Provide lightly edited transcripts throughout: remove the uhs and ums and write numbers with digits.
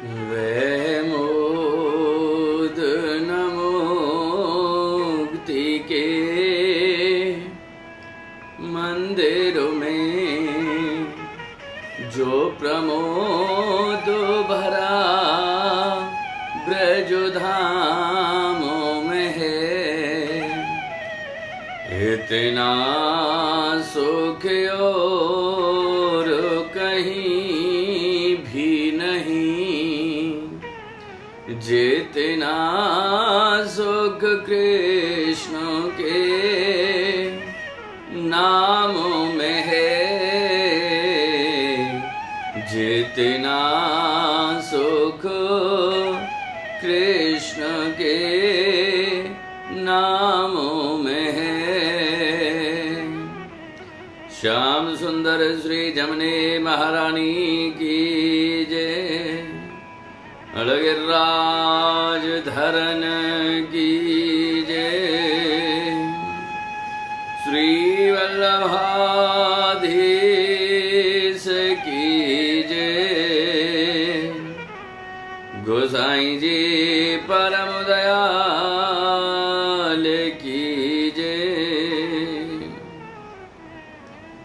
वह मोद न मुक्ति के मंदिर में जो प्रमोद भरा ब्रज धामों में है, इतना सुख और कहीं भी नहीं, जितना सुख कृष्ण के नाम में है, जितना सुख कृष्ण के नामों में है। श्याम सुंदर श्री जमने महारानी की जय, अलगिराज धरन की जय, श्री वल्लभाधीश की जय, गोसाई जी परम दयाल की जय।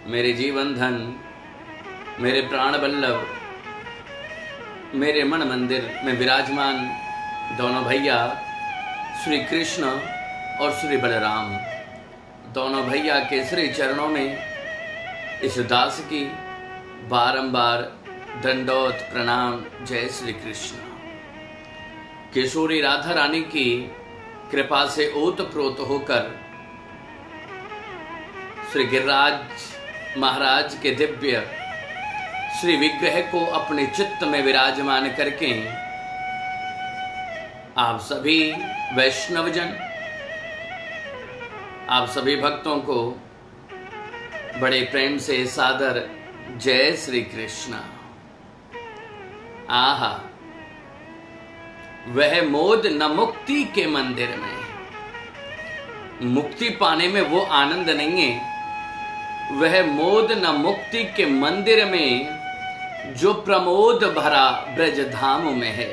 मेरे जीवन धन, मेरे प्राण बल्लभ, मेरे मन मंदिर में विराजमान दोनों भैया श्री कृष्ण और श्री बलराम, दोनों भैया के श्री चरणों में इस दास की बारंबार दंडोत प्रणाम। जय श्री कृष्ण। किशोरी राधा रानी की कृपा से ओतप्रोत होकर श्री गिरिराज महाराज के दिव्य श्री विग्रह को अपने चित्त में विराजमान करके आप सभी वैष्णवजन, आप सभी भक्तों को बड़े प्रेम से सादर जय श्री कृष्ण। आहा, वह मोद न मुक्ति के मंदिर में, मुक्ति पाने में वो आनंद नहीं है, वह मोद न मुक्ति के मंदिर में जो प्रमोद भरा ब्रज धाम में है।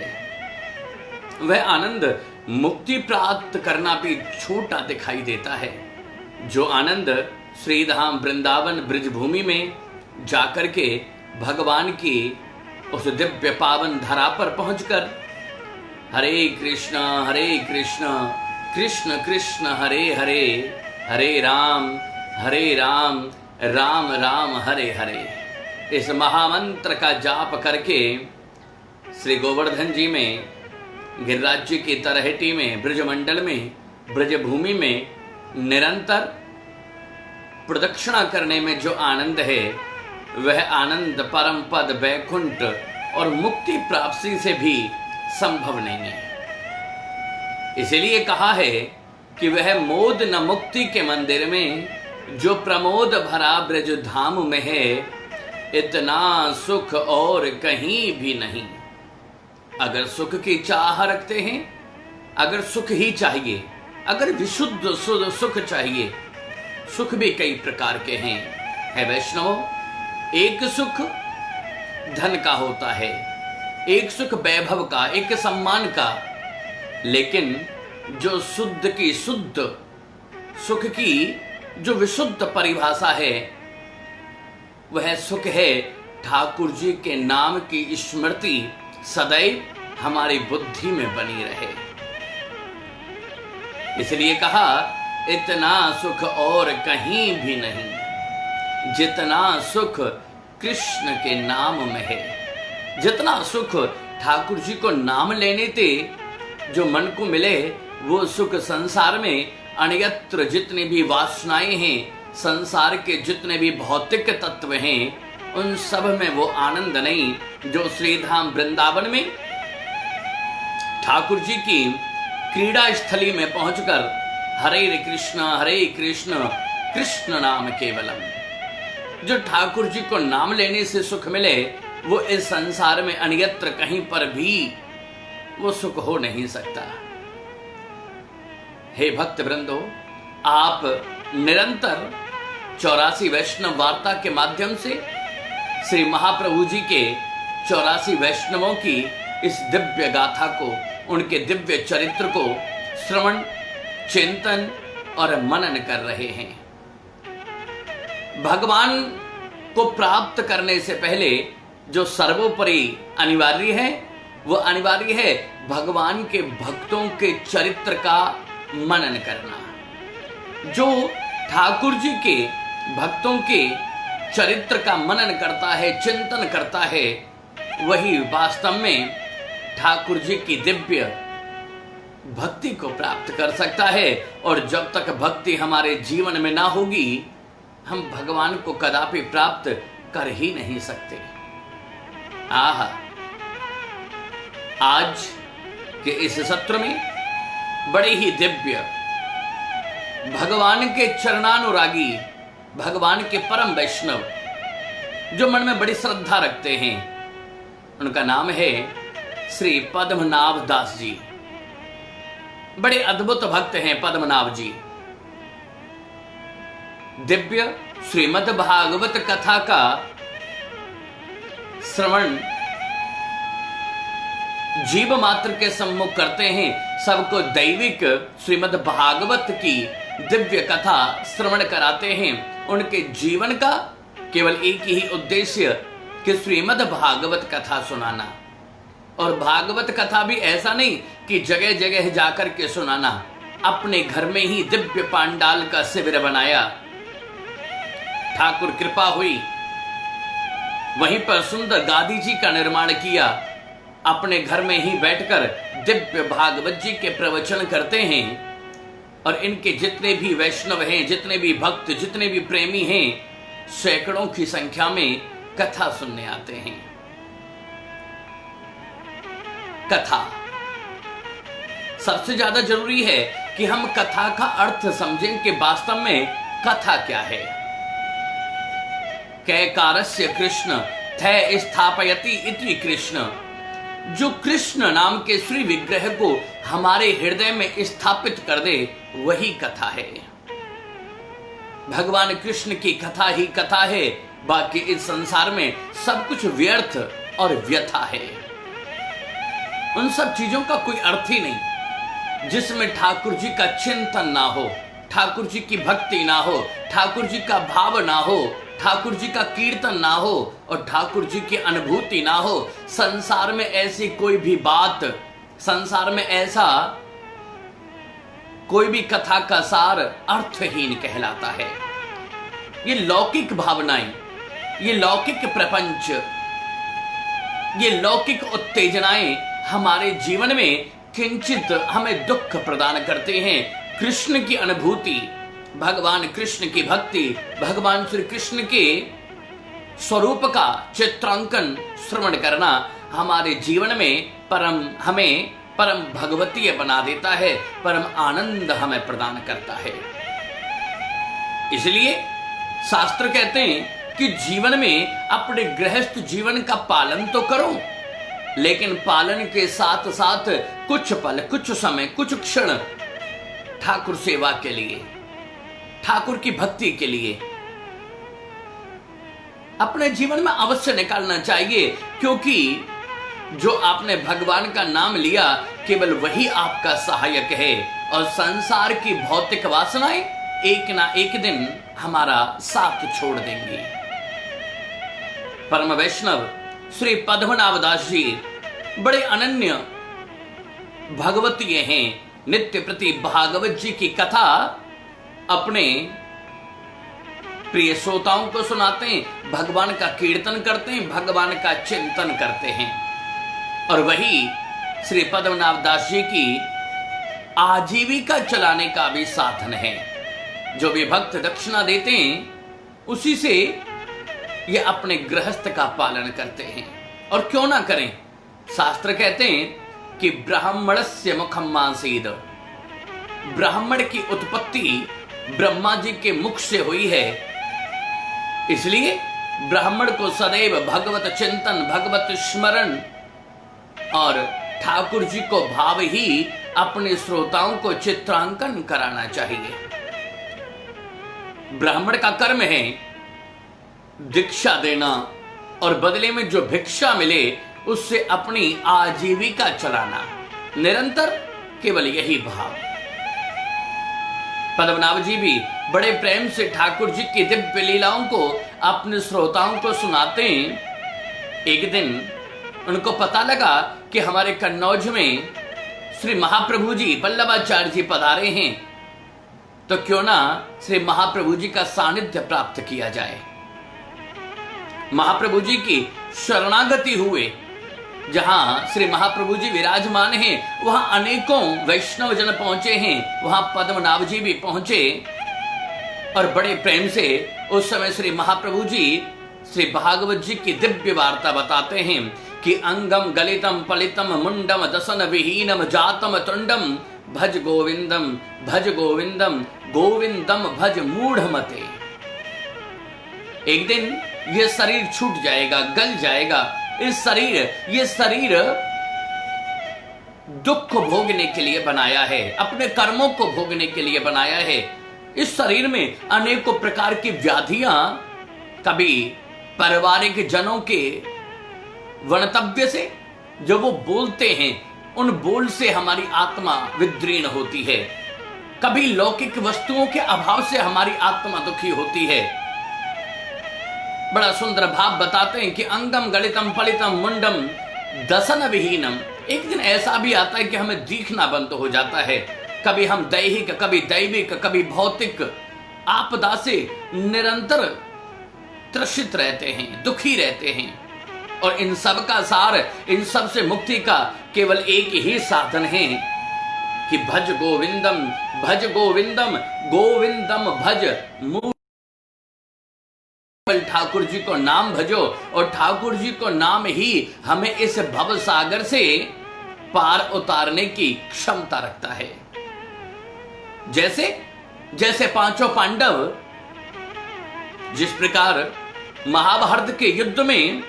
वह आनंद मुक्ति प्राप्त करना भी छोटा दिखाई देता है, जो आनंद श्रीधाम वृंदावन ब्रज भूमि में जाकर के भगवान की उस दिव्य पावन धरा पर पहुंचकर हरे कृष्ण कृष्ण कृष्ण हरे हरे, हरे राम राम राम हरे हरे, इस महामंत्र का जाप करके श्री गोवर्धन जी में, गिरिराज जी की तरहटी में, ब्रजमंडल में, ब्रजभूमि में निरंतर प्रदक्षिणा करने में जो आनंद है, वह आनंद परम पद वैकुंठ और मुक्ति प्राप्ति से भी संभव नहीं है। इसीलिए कहा है कि वह मोद न मुक्ति के मंदिर में जो प्रमोद भरा ब्रज धाम में है, इतना सुख और कहीं भी नहीं। अगर सुख की चाह रखते हैं, अगर सुख ही चाहिए, अगर विशुद्ध सुख चाहिए, सुख भी कई प्रकार के हैं। है वैष्णव, एक सुख धन का होता है, एक सुख वैभव का, एक सम्मान का, लेकिन जो शुद्ध की शुद्ध सुख की जो विशुद्ध परिभाषा है, वह सुख है ठाकुर जी के नाम की स्मृति सदैव हमारी बुद्धि में बनी रहे। इसलिए कहा इतना सुख और कहीं भी नहीं, जितना सुख कृष्ण के नाम में है। जितना सुख ठाकुर जी को नाम लेने से जो मन को मिले, वो सुख संसार में अन्यत्र जितने भी वासनाएं हैं, संसार के जितने भी भौतिक तत्व हैं, उन सब में वो आनंद नहीं जो श्रीधाम वृंदावन में ठाकुर जी की क्रीड़ा स्थली में पहुंचकर हरे कृष्ण कृष्ण नाम केवलम, जो ठाकुर जी को नाम लेने से सुख मिले, वो इस संसार में अन्यत्र कहीं पर भी वो सुख हो नहीं सकता। हे भक्त वृंदो, आप निरंतर 84 वैष्णव वार्ता के माध्यम से श्री महाप्रभु जी के 84 वैष्णवों की इस दिव्य गाथा को, उनके दिव्य चरित्र को श्रवण, चिंतन और मनन कर रहे हैं। भगवान को प्राप्त करने से पहले जो सर्वोपरि अनिवार्य है, वो अनिवार्य है भगवान के भक्तों के चरित्र का मनन करना। जो ठाकुर जी के भक्तों के चरित्र का मनन करता है, चिंतन करता है, वही वास्तव में ठाकुर जी की दिव्य भक्ति को प्राप्त कर सकता है। और जब तक भक्ति हमारे जीवन में ना होगी, हम भगवान को कदापि प्राप्त कर ही नहीं सकते। आज के इस सत्र में बड़े ही दिव्य भगवान के चरणानुरागी, भगवान के परम वैष्णव, जो मन में बड़ी श्रद्धा रखते हैं, उनका नाम है श्री पद्मनाभ दास जी। बड़े अद्भुत भक्त हैं पद्मनाभ जी। दिव्य श्रीमद् भागवत कथा का श्रवण जीव मात्र के सम्मुख करते हैं। सबको दैविक श्रीमद् भागवत की दिव्य कथा श्रवण कराते हैं। उनके जीवन का केवल एक ही उद्देश्य कि श्रीमद् भागवत कथा सुनाना। और भागवत कथा भी ऐसा नहीं कि जगह जगह जाकर के सुनाना, अपने घर में ही दिव्य पांडाल का शिविर बनाया। ठाकुर कृपा हुई, वहीं पर सुंदर गादी जी का निर्माण किया। अपने घर में ही बैठकर दिव्य भागवत जी के प्रवचन करते हैं। और इनके जितने भी वैष्णव हैं, जितने भी भक्त, जितने भी प्रेमी हैं, सैकड़ों की संख्या में कथा सुनने आते हैं। कथा सबसे ज्यादा जरूरी है कि हम कथा का अर्थ समझें कि वास्तव में कथा क्या है। कैकारस्य कृष्ण थे स्थापयति इति कृष्ण। जो कृष्ण नाम के श्री विग्रह को हमारे हृदय में स्थापित कर दे, वही कथा है। भगवान कृष्ण की कथा ही कथा है। बाकी इस संसार में सब कुछ व्यर्थ और व्यथा है। उन सब चीजों का कोई अर्थ ही नहीं जिसमें ठाकुर जी का चिंतन ना हो, ठाकुर जी की भक्ति ना हो, ठाकुर जी का भाव ना हो, ठाकुर जी का कीर्तन ना हो और ठाकुर जी की अनुभूति ना हो। संसार में ऐसी कोई भी बात, संसार में ऐसा कोई भी कथा का सार अर्थहीन कहलाता है। ये लौकिक भावनाएं, ये लौकिक प्रपंच, ये लौकिक उत्तेजनाएं हमारे जीवन में किंचित हमें दुख प्रदान करते हैं। कृष्ण की अनुभूति, भगवान कृष्ण की भक्ति, भगवान श्री कृष्ण के स्वरूप का चित्रांकन श्रवण करना हमारे जीवन में हमें परम भगवतीय बना देता है, परम आनंद हमें प्रदान करता है। इसलिए शास्त्र कहते हैं कि जीवन में अपने गृहस्थ जीवन का पालन तो करो, लेकिन पालन के साथ साथ कुछ पल, कुछ समय, कुछ क्षण ठाकुर सेवा के लिए, ठाकुर की भक्ति के लिए अपने जीवन में अवश्य निकालना चाहिए। क्योंकि जो आपने भगवान का नाम लिया, केवल वही आपका सहायक है। और संसार की भौतिक वासनाएं एक ना एक दिन हमारा साथ छोड़ देंगी। परम वैष्णव श्री पद्मनाभ दास जी बड़े अनन्य भगवतीय हैं। नित्य प्रति भागवत जी की कथा अपने प्रिय श्रोताओं को सुनाते हैं, भगवान का कीर्तन करते हैं, भगवान का चिंतन करते हैं। और वही श्री पद्मनाभ दास जी की आजीविका चलाने का भी साधन है। जो भी भक्त दक्षिणा देते हैं, उसी से ये अपने गृहस्थ का पालन करते हैं। और क्यों ना करें, शास्त्र कहते हैं कि ब्राह्मणस्य मुखम आसीद। ब्राह्मण की उत्पत्ति ब्रह्मा जी के मुख से हुई है। इसलिए ब्राह्मण को सदैव भगवत चिंतन, भगवत स्मरण और ठाकुर जी को भाव ही अपने श्रोताओं को चित्रांकन कराना चाहिए। ब्राह्मण का कर्म है दीक्षा देना, और बदले में जो भिक्षा मिले उससे अपनी आजीविका चलाना, निरंतर केवल यही भाव। पद्मनाभ जी भी बड़े प्रेम से ठाकुर जी की दिव्य लीलाओं को अपने श्रोताओं को सुनाते हैं। एक दिन उनको पता लगा कि हमारे कन्नौज में श्री महाप्रभु जी वल्लभाचार्य जी पधारे हैं, तो क्यों ना श्री महाप्रभु जी का सानिध्य प्राप्त किया जाए। महाप्रभु जी की शरणागति हुए, जहां श्री महाप्रभु जी विराजमान हैं, वहां अनेकों वैष्णव जन पहुंचे हैं, वहां पद्मनाभ जी भी पहुंचे और बड़े प्रेम से उस समय श्री महाप्रभु जी श्री भागवत जी की दिव्य वार्ता बताते हैं कि अंगम गलितम पलितम मुंडम दसन विहीनम जातम तुंडम भज गोविंदम गोविंदम भज मूढ़मते। एक दिन ये शरीर छूट जाएगा, गल जाएगा। ये शरीर दुख को भोगने के लिए बनाया है, अपने कर्मों को भोगने के लिए बनाया है। इस शरीर में अनेकों प्रकार की व्याधियां, कभी पारिवारिक जनों के वक्तव्य से जो वो बोलते हैं, उन बोल से हमारी आत्मा विदीर्ण होती है। कभी लौकिक वस्तुओं के अभाव से हमारी आत्मा दुखी होती है। बड़ा सुंदर भाव बताते हैं कि अंगम गलितम पलितम मुंडम दसन विहीनम। एक दिन ऐसा भी आता है कि हमें दिखना बंद हो जाता है। कभी हम दैहिक, कभी दैविक, कभी भौतिक आपदा से निरंतर त्रसित रहते हैं, दुखी रहते हैं। और इन सब का सार, इन सब से मुक्ति का केवल एक ही साधन है कि भज गोविंदम गोविंदम भज। ठाकुर जी को नाम भजो और ठाकुर जी को नाम ही हमें इस भव सागर से पार उतारने की क्षमता रखता है। जैसे पांचों पांडव, जिस प्रकार महाभारत के युद्ध में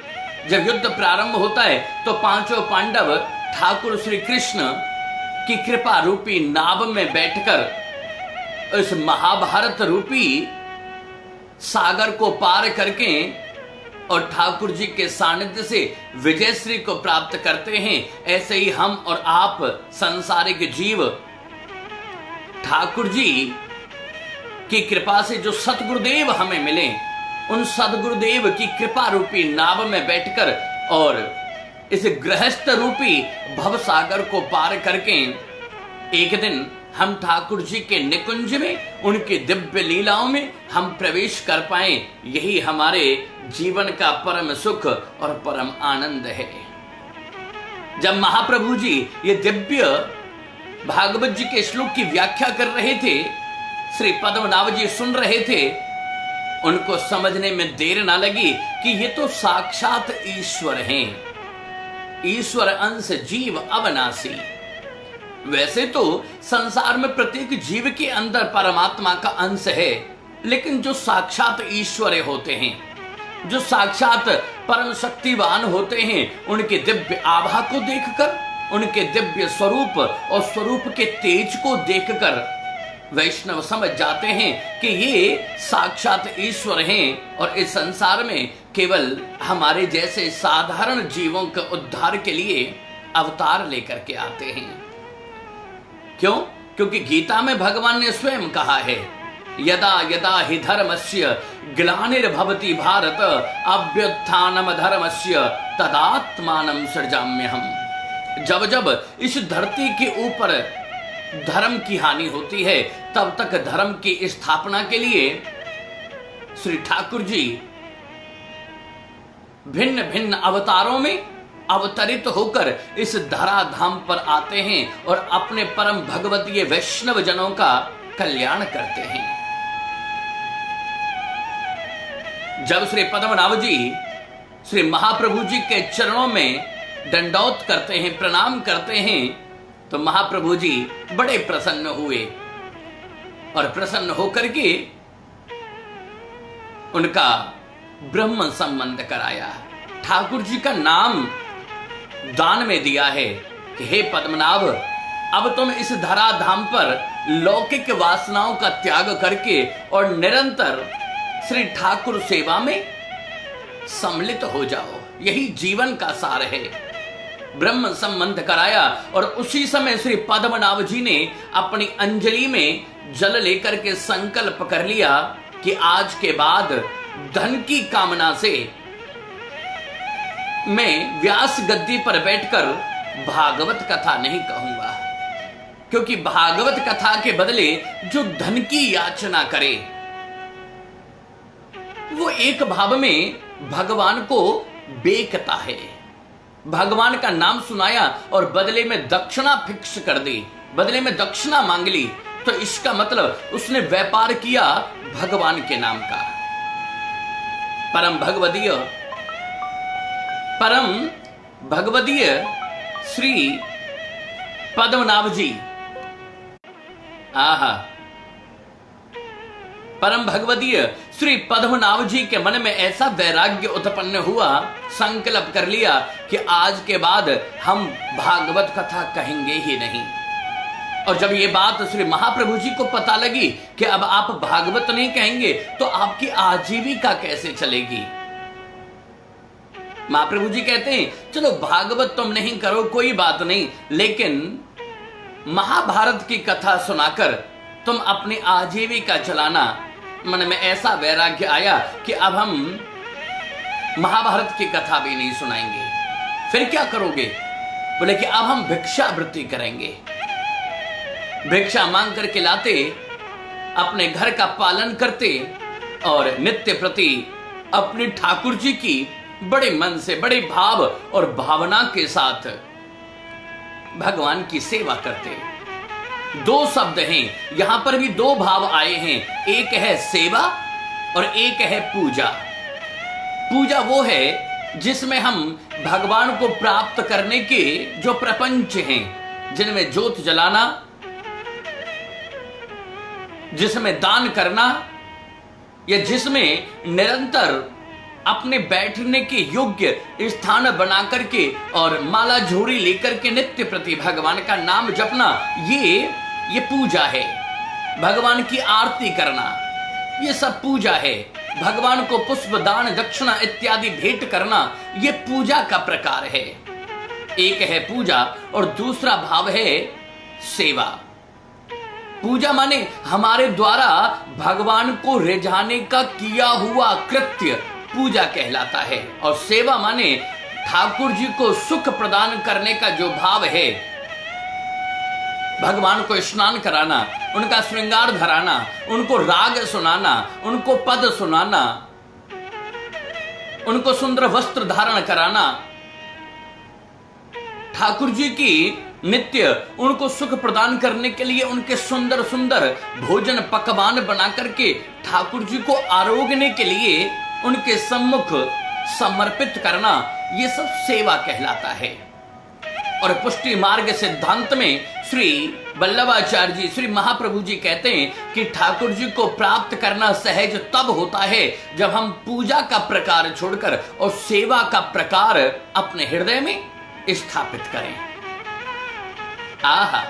जब युद्ध प्रारंभ होता है तो पांचों पांडव ठाकुर श्री कृष्ण की कृपा रूपी नाव में बैठकर इस महाभारत रूपी सागर को पार करके और ठाकुर जी के सानिध्य से विजयश्री को प्राप्त करते हैं। ऐसे ही हम और आप संसारिक जीव ठाकुर जी की कृपा से जो सतगुरुदेव हमें मिले, उन सदगुरुदेव की कृपा रूपी नाव में बैठकर और इस गृहस्थ रूपी भव सागर को पार करके एक दिन हम ठाकुर जी के निकुंज में, उनकी दिव्य लीलाओं में हम प्रवेश कर पाए। यही हमारे जीवन का परम सुख और परम आनंद है। जब महाप्रभु जी ये दिव्य भागवत जी के श्लोक की व्याख्या कर रहे थे, श्री पद्मनाभ जी सुन रहे थे, उनको समझने में देर ना लगी कि ये तो साक्षात ईश्वर हैं, ईश्वर अंश जीव अविनाशी। वैसे तो संसार में प्रत्येक जीव के अंदर परमात्मा का अंश है, लेकिन जो साक्षात ईश्वर होते हैं, जो साक्षात परम शक्तिवान होते हैं, उनके दिव्य आभा को देखकर, उनके दिव्य स्वरूप और स्वरूप के तेज को देखकर वैष्णव समझ जाते हैं कि ये साक्षात ईश्वर हैं और इस संसार में केवल हमारे जैसे साधारण जीवों के उद्धार के लिए अवतार लेकर के आते हैं। क्यों? क्योंकि गीता में भगवान ने स्वयं कहा है, यदा यदा हि धर्मस्य ग्लानिर्भवति भारत अभ्युत्थानम धर्मस्य तदात्मानं सृजाम्यहम्। जब जब इस धरती के ऊपर धर्म की हानि होती है, तब तक धर्म की स्थापना के लिए श्री ठाकुर जी भिन्न भिन्न अवतारों में अवतरित होकर इस धराधाम पर आते हैं और अपने परम भगवतीय वैष्णव जनों का कल्याण करते हैं। जब श्री पद्मनाभ जी श्री महाप्रभु जी के चरणों में दंडौत करते हैं, प्रणाम करते हैं, तो महाप्रभु जी बड़े प्रसन्न हुए और प्रसन्न होकर के उनका ब्रह्म संबंध कराया। ठाकुर जी का नाम दान में दिया है कि हे पद्मनाभ, अब तुम इस धराधाम पर लौकिक वासनाओं का त्याग करके और निरंतर श्री ठाकुर सेवा में सम्मिलित हो जाओ। यही जीवन का सार है। ब्रह्म संबंध कराया। और उसी समय श्री पद्मनाभ जी ने अपनी अंजलि में जल लेकर के संकल्प कर लिया कि आज के बाद धन की कामना से मैं व्यास गद्दी पर बैठकर भागवत कथा नहीं कहूंगा, क्योंकि भागवत कथा के बदले जो धन की याचना करे वो एक भाव में भगवान को बेकता है। भगवान का नाम सुनाया और बदले में दक्षिणा फिक्स कर दी, बदले में दक्षिणा मांग ली, तो इसका मतलब उसने व्यापार किया भगवान के नाम का। परम भगवदीय श्री पद्मनाभ जी, परम भगवदीय श्री पद्मनाभ जी के मन में ऐसा वैराग्य उत्पन्न हुआ, संकल्प कर लिया कि आज के बाद हम भागवत कथा कहेंगे ही नहीं। और जब ये बात श्री महाप्रभु जी को पता लगी कि अब आप भागवत नहीं कहेंगे तो आपकी आजीविका कैसे चलेगी। महाप्रभु जी कहते हैं चलो भागवत तुम नहीं करो कोई बात नहीं, लेकिन महाभारत की कथा सुनाकर तुम अपनी आजीविका चलाना। मन में ऐसा वैराग्य आया कि अब हम महाभारत की कथा भी नहीं सुनाएंगे। फिर क्या करोगे? बोले कि अब हम भिक्षावृत्ति करेंगे, भिक्षा मांग करके लाते, अपने घर का पालन करते और नित्य प्रति अपने ठाकुर जी की बड़े मन से, बड़े भाव और भावना के साथ भगवान की सेवा करते। दो शब्द हैं, यहां पर भी दो भाव आए हैं, एक है सेवा और एक है पूजा। पूजा वो है जिसमें हम भगवान को प्राप्त करने के जो प्रपंच हैं, जिनमें ज्योत जलाना, जिसमें दान करना, या जिसमें निरंतर अपने बैठने के योग्य स्थान बना करके और माला झोरी लेकर के नित्य प्रति भगवान का नाम जपना, ये पूजा है। भगवान की आरती करना, ये सब पूजा है। भगवान को पुष्प दान दक्षिणा इत्यादि भेंट करना, ये पूजा का प्रकार है। एक है पूजा और दूसरा भाव है सेवा। पूजा माने हमारे द्वारा भगवान को रिझाने का किया हुआ कृत्य पूजा कहलाता है, और सेवा माने ठाकुर जी को सुख प्रदान करने का जो भाव है, भगवान को स्नान कराना, उनका श्रृंगार धराना, उनको राग सुनाना, उनको पद सुनाना, उनको सुंदर वस्त्र धारण कराना, ठाकुर जी की नित्य उनको सुख प्रदान करने के लिए उनके सुंदर सुंदर भोजन पकवान बना करके ठाकुर जी को आरोगने के लिए उनके सम्मुख समर्पित करना, ये सब सेवा कहलाता है। और पुष्टि मार्ग सिद्धांत में श्री वल्लभाचार्य जी, श्री महाप्रभु जी कहते हैं कि ठाकुर जी को प्राप्त करना सहज तब होता है जब हम पूजा का प्रकार छोड़कर और सेवा का प्रकार अपने हृदय में स्थापित करें। आहा,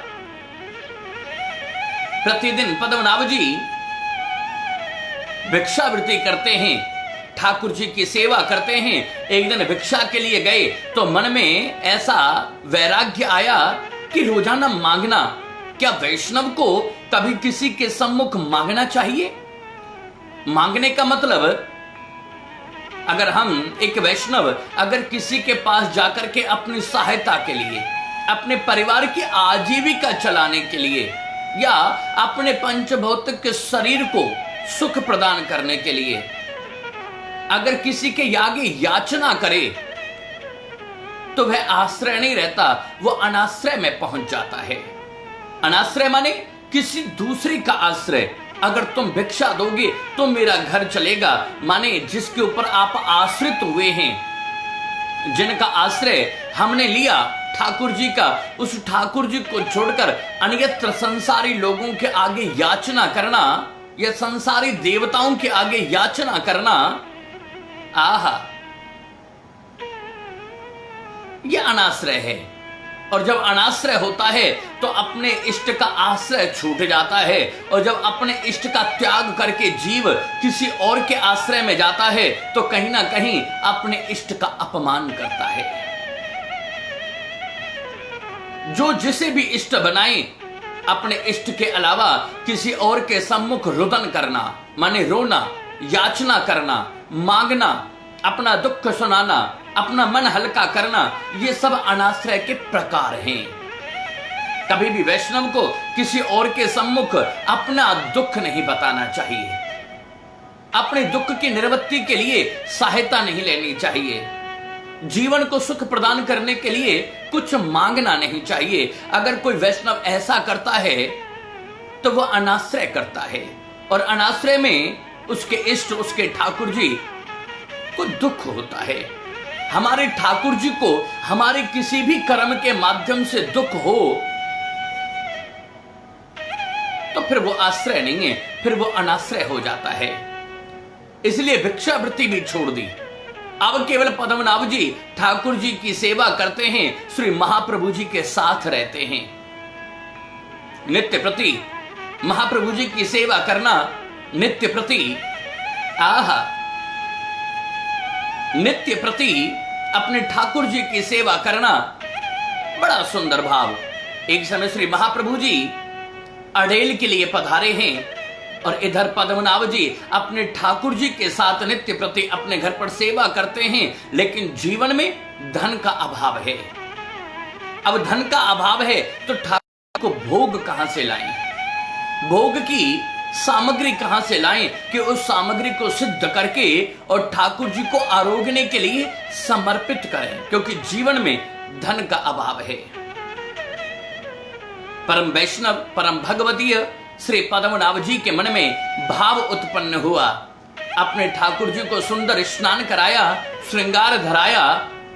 प्रतिदिन पद्मनाभ जी भिक्षावृत्ति करते हैं, ठाकुर जी की सेवा करते हैं। एक दिन भिक्षा के लिए गए तो मन में ऐसा वैराग्य आया कि रोजाना मांगना, क्या वैष्णव को कभी किसी के सम्मुख मांगना चाहिए? मांगने का मतलब, अगर हम एक वैष्णव अगर किसी के पास जाकर के अपनी सहायता के लिए, अपने परिवार की आजीविका चलाने के लिए, या अपने पंचभौतिक के शरीर को सुख प्रदान करने के लिए अगर किसी के आगे याचना करे, तो वह आश्रय नहीं रहता, वो अनाश्रय में पहुंच जाता है। अनाश्रय माने किसी दूसरे का आश्रय। अगर तुम भिक्षा दोगे तो मेरा घर चलेगा, माने जिसके ऊपर आप आश्रित हुए हैं, जिनका आश्रय हमने लिया ठाकुर जी का, उस ठाकुर जी को छोड़कर अन्यत्र संसारी लोगों के आगे याचना करना या संसारी देवताओं के आगे याचना करना, आहा, यह अनाश्रय है। और जब अनाश्रय होता है तो अपने इष्ट का आश्रय छूट जाता है, और जब अपने इष्ट का त्याग करके जीव किसी और के आश्रय में जाता है तो कहीं ना कहीं अपने इष्ट का अपमान करता है। जो जिसे भी इष्ट बनाए, अपने इष्ट के अलावा किसी और के सम्मुख रुदन करना, माने रोना, याचना करना, मांगना, अपना दुख सुनाना, अपना मन हल्का करना, ये सब अनाश्रय के प्रकार हैं। कभी भी वैष्णव को किसी और के सम्मुख अपना दुख नहीं बताना चाहिए, अपने दुख की निवृत्ति के लिए सहायता नहीं लेनी चाहिए, जीवन को सुख प्रदान करने के लिए कुछ मांगना नहीं चाहिए। अगर कोई वैष्णव ऐसा करता है तो वह अनाश्रय करता है, और अनाश्रय में उसके इष्ट, उसके ठाकुर जी को दुख होता है। हमारे ठाकुर जी को हमारे किसी भी कर्म के माध्यम से दुख हो तो फिर वो आश्रय नहीं है, फिर वो अनाश्रय हो जाता है। इसलिए भिक्षावृत्ति भी छोड़ दी। अब केवल पद्मनाभ जी ठाकुर जी की सेवा करते हैं, श्री महाप्रभु जी के साथ रहते हैं। नित्य प्रति महाप्रभु जी की सेवा करना, नित्य प्रति नित्य प्रति अपने ठाकुर जी की सेवा करना, बड़ा सुंदर भाव। एक समय श्री महाप्रभु जी अड़ेल के लिए पधारे हैं और इधर पद्मनाभ जी अपने ठाकुर जी के साथ नित्य प्रति अपने घर पर सेवा करते हैं, लेकिन जीवन में धन का अभाव है। अब धन का अभाव है तो ठाकुर को भोग कहां से लाएं, भोग की सामग्री कहां से लाएं कि उस सामग्री को सिद्ध करके और ठाकुर जी को आरोग्यने के लिए समर्पित करें, क्योंकि जीवन में धन का अभाव है। परम वैष्णव, परम भगवतीय श्री पद्मनाभ जी के मन में भाव उत्पन्न हुआ। अपने ठाकुर जी को सुंदर स्नान कराया, श्रृंगार धराया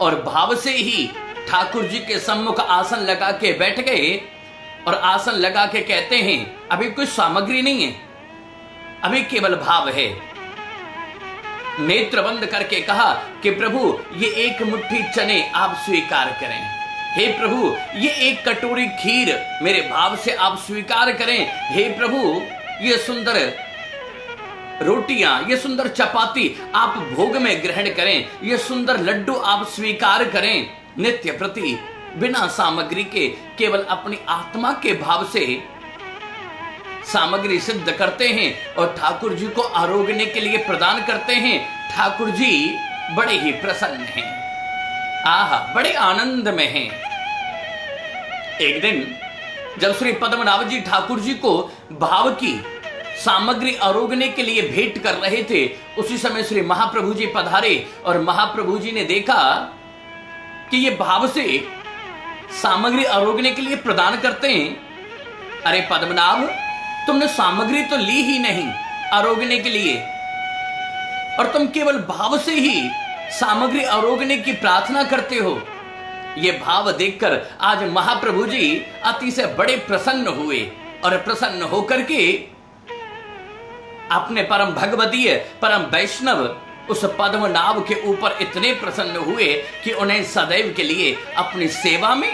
और भाव से ही ठाकुर जी के सम्मुख आसन लगा के बैठ गए और आसन लगा के कहते हैं, अभी कुछ सामग्री नहीं है, अभी केवल भाव है। नेत्र बंद करके कहा कि प्रभु ये एक मुट्ठी चने आप स्वीकार करें, हे प्रभु ये एक कटोरी खीर मेरे भाव से आप स्वीकार करें, हे प्रभु ये सुंदर रोटियां, ये सुंदर चपाती आप भोग में ग्रहण करें, ये सुंदर लड्डू आप स्वीकार करें। नित्य प्रति बिना सामग्री के केवल अपनी आत्मा के भाव से सामग्री सिद्ध करते हैं और ठाकुर जी को आरोग्यने के लिए प्रदान करते हैं। ठाकुर जी बड़े ही प्रसन्न हैं, बड़े आनंद में हैं। एक दिन जब श्री पद्मनाभ जी ठाकुर जी को भाव की सामग्री आरोग्यने के लिए भेंट कर रहे थे, उसी समय श्री महाप्रभु जी पधारे और महाप्रभु जी ने देखा कि ये भाव से सामग्री आरोग्यने के लिए प्रदान करते हैं। अरे पद्मनाभ, तुमने सामग्री तो ली ही नहीं आरोग्यने के लिए, और तुम केवल भाव से ही सामग्री आरोग्यने की प्रार्थना करते हो। ये भाव देखकर आज महाप्रभु जी अति से बड़े प्रसन्न हुए और प्रसन्न होकर के अपने परम भगवतीय, परम वैष्णव उस पद्मनाभ के ऊपर इतने प्रसन्न हुए कि उन्हें सदैव के लिए अपनी सेवा में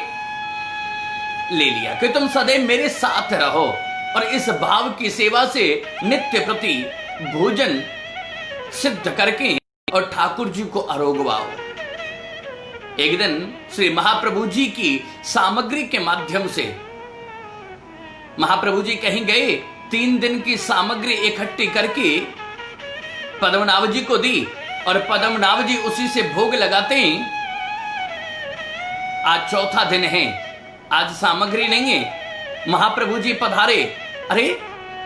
ले लिया कि तुम सदैव मेरे साथ रहो और इस भाव की सेवा से नित्य प्रति भोजन सिद्ध करके और ठाकुर जी को आरोग्यवाओ। एक दिन श्री महाप्रभु जी की सामग्री के माध्यम से महाप्रभु जी कहीं गए, 3 दिन की सामग्री इकट्ठी करके पद्मनाभ जी को दी और पद्मनाभ जी उसी से भोग लगाते हैं। आज चौथा दिन है, आज सामग्री नहीं है। महाप्रभु जी पधारे, अरे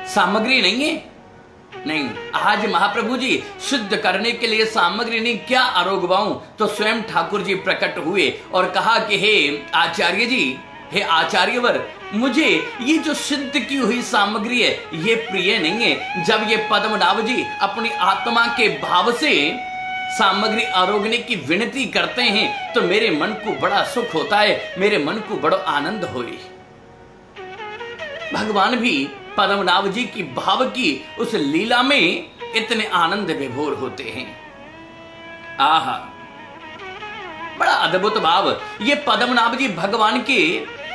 सामग्री नहीं है, नहीं, आज महाप्रभु जी सिद्ध करने के लिए सामग्री नहीं, क्या आरोग्यवाऊं। तो स्वयं ठाकुर जी प्रकट हुए और कहा कि हे आचार्य जी, हे आचार्यवर, मुझे ये जो सिद्ध की हुई सामग्री है ये प्रिय नहीं है। जब ये पद्मनाभ जी अपनी आत्मा के भाव से सामग्री आरोग्यने की विनती करते हैं तो मेरे मन को बड़ा सुख होता है, मेरे मन को बड़ा आनंद होए। भगवान भी पद्मनाभ जी की भाव की उस लीला में इतने आनंद विभोर होते हैं। आहा, बड़ा अद्भुत भाव। ये पद्मनाभ जी भगवान के,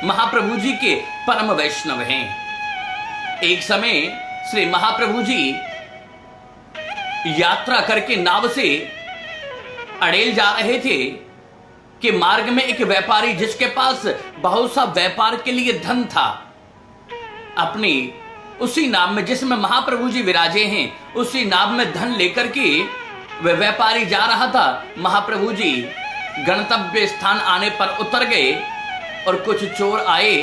महाप्रभु जी के परम वैष्णव हैं। एक समय श्री महाप्रभु जी यात्रा करके नाव से अड़ेल जा रहे थे कि मार्ग में एक व्यापारी जिसके पास बहुत सा व्यापार के लिए धन था, अपनी उसी नाव में जिसमें महाप्रभु जी विराजे हैं, उसी नाव में धन लेकर के वह व्यापारी जा रहा था। महाप्रभु जी गंतव्य स्थान आने पर उतर गए और कुछ चोर आए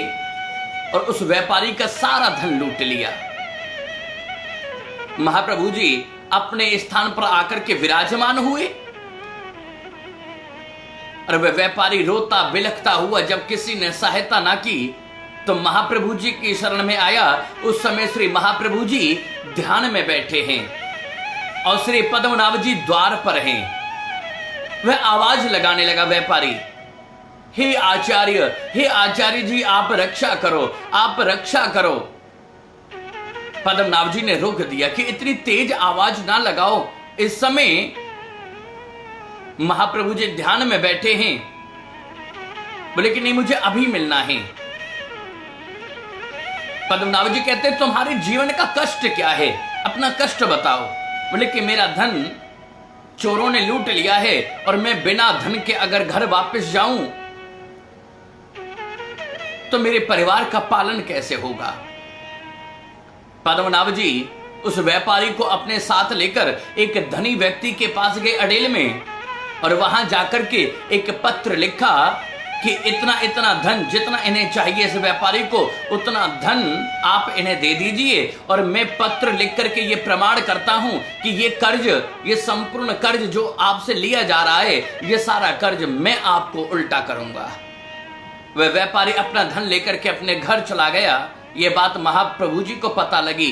और उस व्यापारी का सारा धन लूट लिया। महाप्रभु जी अपने स्थान पर आकर के विराजमान हुए और वह व्यापारी रोता बिलखता हुआ जब किसी ने सहायता ना की तो महाप्रभु जी की शरण में आया। उस समय श्री महाप्रभु जी ध्यान में बैठे हैं और श्री पद्मनाभ जी द्वार पर हैं। वह आवाज लगाने लगा व्यापारी, हे आचार्य जी, आप रक्षा करो, आप रक्षा करो। पद्मनाभ जी ने रोक दिया कि इतनी तेज आवाज ना लगाओ, इस समय महाप्रभु जी ध्यान में बैठे हैं। बोले कि नहीं, मुझे अभी मिलना है। पद्मनाभ जी कहते हैं, तुम्हारे जीवन का कष्ट क्या है, अपना कष्ट बताओ। बोले कि मेरा धन चोरों ने लूट लिया है और मैं बिना धन के अगर घर वापस जाऊं तो मेरे परिवार का पालन कैसे होगा। पद्मनाभ जी उस व्यापारी को अपने साथ लेकर एक धनी व्यक्ति के पास गए अडेल में और वहां जाकर के एक पत्र लिखा कि इतना इतना धन जितना इन्हें चाहिए, इस व्यापारी को उतना धन आप इन्हें दे दीजिए और मैं पत्र लिख करके ये प्रमाण करता हूं कि ये कर्ज, ये संपूर्ण कर्ज जो आपसे लिया जा रहा है, ये सारा कर्ज मैं आपको उल्टा करूंगा। वह व्यापारी अपना धन लेकर के अपने घर चला गया। ये बात महाप्रभु जी को पता लगी।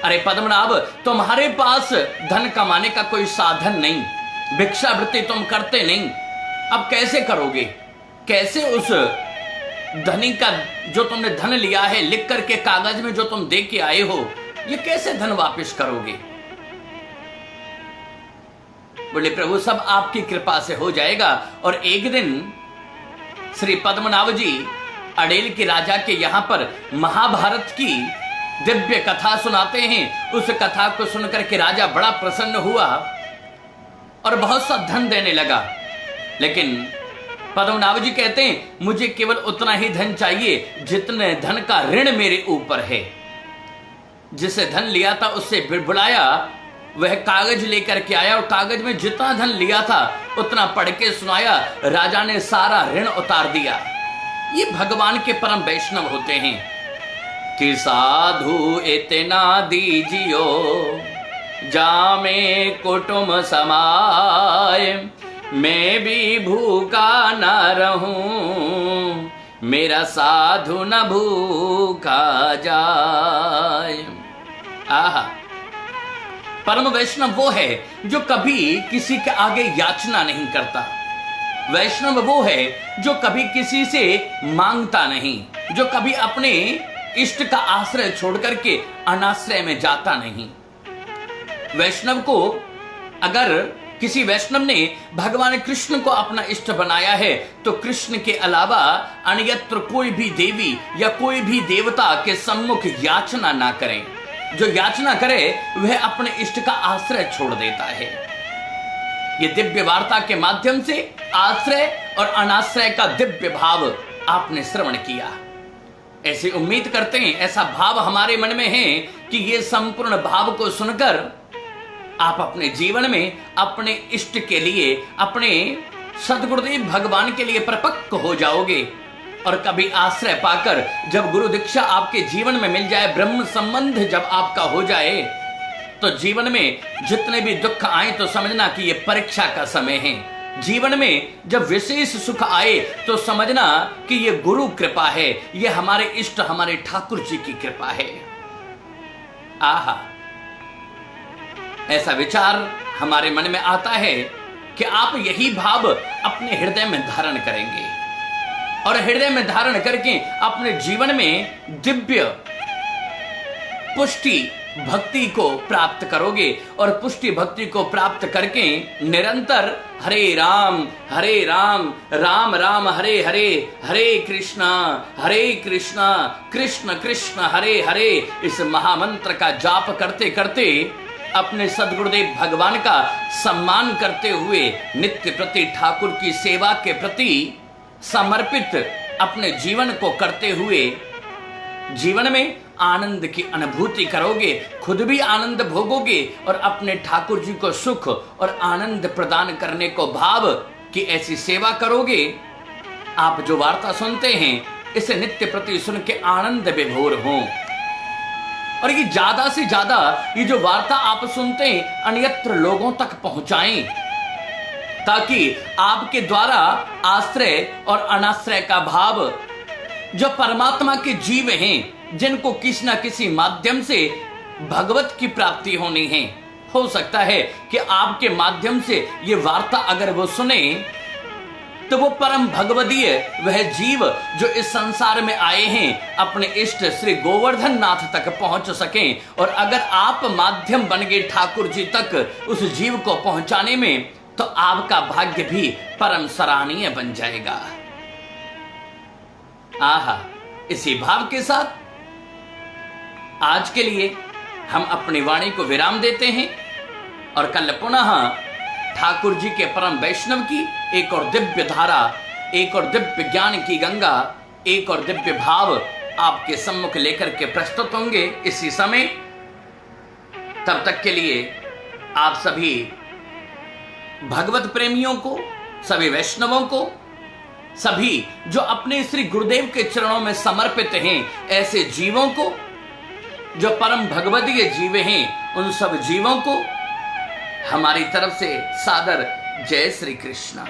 अरे पद्मनाभ, तुम्हारे पास धन कमाने का कोई साधन नहीं, भिक्षावृत्ति तुम करते नहीं, अब कैसे करोगे? कैसे उस धनी का जो तुमने धन लिया है लिख करके कागज में जो तुम दे के आए हो, ये कैसे धन वापस करोगे? बोले प्रभु, सब आपकी कृपा से हो जाएगा। और एक दिन श्री पद्मनाभ जी अडेल के राजा के यहां पर महाभारत की दिव्य कथा सुनाते हैं। उस कथा को सुनकर के राजा बड़ा प्रसन्न हुआ और बहुत सा धन देने लगा। लेकिन पद्मनाभ जी कहते हैं, मुझे केवल उतना ही धन चाहिए जितने धन का ऋण मेरे ऊपर है। जिसे धन लिया था उससे बुलाया, वह कागज लेकर के आया और कागज में जितना धन लिया था उतना पढ़ के सुनाया। राजा ने सारा ऋण उतार दिया। ये भगवान के परम वैष्णव होते हैं कि साधु इतना दीजियो जामे कुटुंब समाय, मैं भी भूखा न रहूं, मेरा साधु न भूखा जाए। आहा, परम वैष्णव वो है जो कभी किसी के आगे याचना नहीं करता। वैष्णव वो है जो कभी किसी से मांगता नहीं, जो कभी अपने इष्ट का आश्रय छोड़ करके अनाश्रय में जाता नहीं। वैष्णव को, अगर किसी वैष्णव ने भगवान कृष्ण को अपना इष्ट बनाया है तो कृष्ण के अलावा अन्यत्र कोई भी देवी या कोई भी देवता के सम्मुख याचना ना करें। जो याचना करे वह अपने इष्ट का आश्रय छोड़ देता है। ये दिव्य वार्ता के माध्यम से आश्रय और अनाश्रय का दिव्य भाव आपने श्रवण किया। ऐसी उम्मीद करते हैं, ऐसा भाव हमारे मन में है कि ये संपूर्ण भाव को सुनकर आप अपने जीवन में अपने इष्ट के लिए, अपने सद्गुरुदेव भगवान के लिए परिपक्व हो जाओगे। और कभी आश्रय पाकर जब गुरु दीक्षा आपके जीवन में मिल जाए, ब्रह्म संबंध जब आपका हो जाए, तो जीवन में जितने भी दुख आए तो समझना कि ये परीक्षा का समय है। जीवन में जब विशेष सुख आए तो समझना कि ये गुरु कृपा है, ये हमारे इष्ट, हमारे ठाकुर जी की कृपा है। आहा, ऐसा विचार हमारे मन में आता है कि आप यही भाव अपने हृदय में धारण करेंगे और हृदय में धारण करके अपने जीवन में दिव्य पुष्टि भक्ति को प्राप्त करोगे। और पुष्टि भक्ति को प्राप्त करके निरंतर हरे राम राम राम हरे हरे, हरे कृष्णा कृष्ण कृष्ण हरे हरे, इस महामंत्र का जाप करते करते अपने सद्गुरुदेव भगवान का सम्मान करते हुए नित्य प्रति ठाकुर की सेवा के प्रति समर्पित अपने जीवन को करते हुए जीवन में आनंद की अनुभूति करोगे, खुद भी आनंद भोगोगे और अपने ठाकुर जी को सुख और आनंद प्रदान करने को भाव की ऐसी सेवा करोगे। आप जो वार्ता सुनते हैं इसे नित्य प्रति सुन के आनंद विभोर हो और ये ज्यादा से ज्यादा ये जो वार्ता आप सुनते हैं अन्यत्र लोगों तक पहुंचाएं, ताकि आपके द्वारा आश्रय और अनाश्रय का भाव जो परमात्मा के जीव हैं, जिनको किसी न किसी माध्यम से भगवत की प्राप्ति होनी है, हो सकता है कि आपके माध्यम से ये वार्ता अगर वो सुने तो वो परम भगवदीय वह जीव जो इस संसार में आए हैं अपने इष्ट श्री गोवर्धन नाथ तक पहुंच सकें। और अगर आप माध्यम बन गए ठाकुर जी तक उस जीव को पहुंचाने में, तो आपका भाग्य भी परम सराहनीय बन जाएगा। आहा, इसी भाव के साथ आज के लिए हम अपनी वाणी को विराम देते हैं और कल पुनः ठाकुर जी के परम वैष्णव की एक और दिव्य धारा, एक और दिव्य ज्ञान की गंगा, एक और दिव्य भाव आपके सम्मुख लेकर के प्रस्तुत होंगे इसी समय। तब तक के लिए आप सभी भगवत प्रेमियों को, सभी वैष्णवों को, सभी जो अपने श्री गुरुदेव के चरणों में समर्पित हैं, ऐसे जीवों को जो परम भगवदीय जीव हैं, उन सब जीवों को हमारी तरफ से सादर जय श्री कृष्ण।